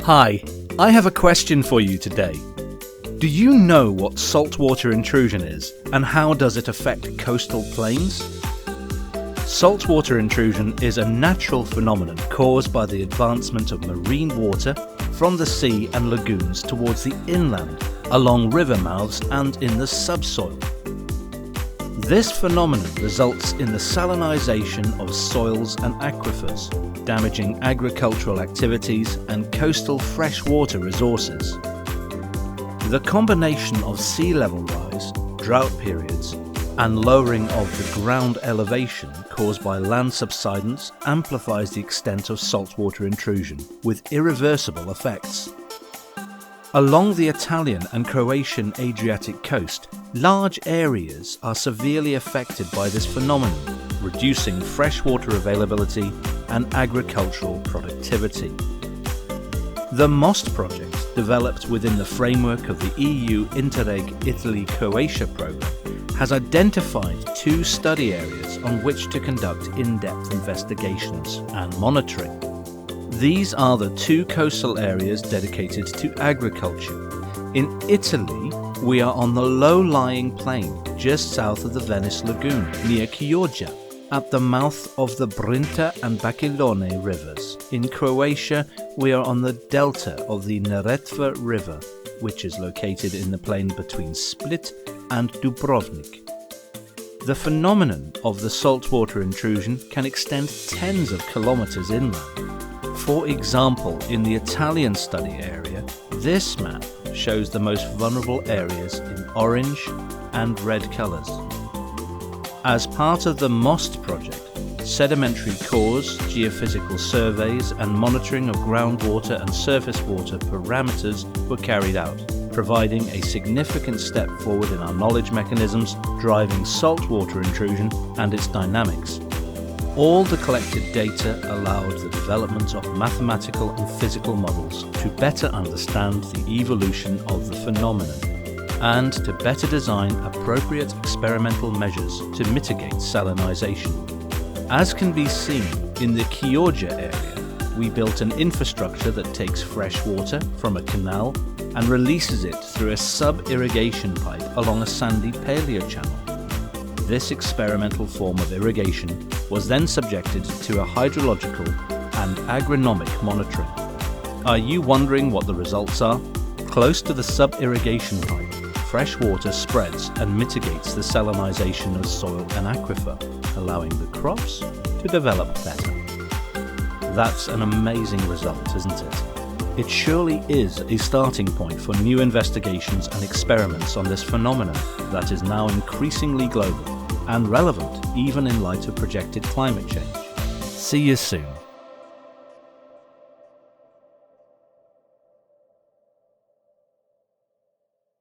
Hi, I have a question for you today. Do you know what saltwater intrusion is and how does it affect coastal plains? Saltwater intrusion is a natural phenomenon caused by the advancement of marine water from the sea and lagoons towards the inland, along river mouths and in the subsoil. This phenomenon results in the salinization of soils and aquifers, damaging agricultural activities and coastal freshwater resources. The combination of sea level rise, drought periods, and lowering of the ground elevation caused by land subsidence amplifies the extent of saltwater intrusion with irreversible effects. Along the Italian and Croatian Adriatic coast, large areas are severely affected by this phenomenon, reducing freshwater availability and agricultural productivity. The MOST project, developed within the framework of the EU Interreg Italy-Croatia programme, has identified 2 study areas on which to conduct in-depth investigations and monitoring. These are the 2 coastal areas dedicated to agriculture. In Italy, we are on the low-lying plain just south of the Venice Lagoon, near Chioggia, at the mouth of the Brinta and Bacilone rivers. In Croatia, we are on the delta of the Neretva River, which is located in the plain between Split and Dubrovnik. The phenomenon of the saltwater intrusion can extend tens of kilometers inland. For example, in the Italian study area, this map shows the most vulnerable areas in orange and red colours. As part of the MOST project, sedimentary cores, geophysical surveys and monitoring of groundwater and surface water parameters were carried out, providing a significant step forward in our knowledge mechanisms driving saltwater intrusion and its dynamics. All the collected data allowed the development of mathematical and physical models to better understand the evolution of the phenomenon and to better design appropriate experimental measures to mitigate salinization. As can be seen in the Chioggia area, we built an infrastructure that takes fresh water from a canal and releases it through a sub-irrigation pipe along a sandy paleochannel. This experimental form of irrigation was then subjected to a hydrological and agronomic monitoring. Are you wondering what the results are? Close to the sub-irrigation pipe, fresh water spreads and mitigates the salinization of soil and aquifer, allowing the crops to develop better. That's an amazing result, isn't it? It surely is a starting point for new investigations and experiments on this phenomenon that is now increasingly global and relevant even in light of projected climate change. See you soon.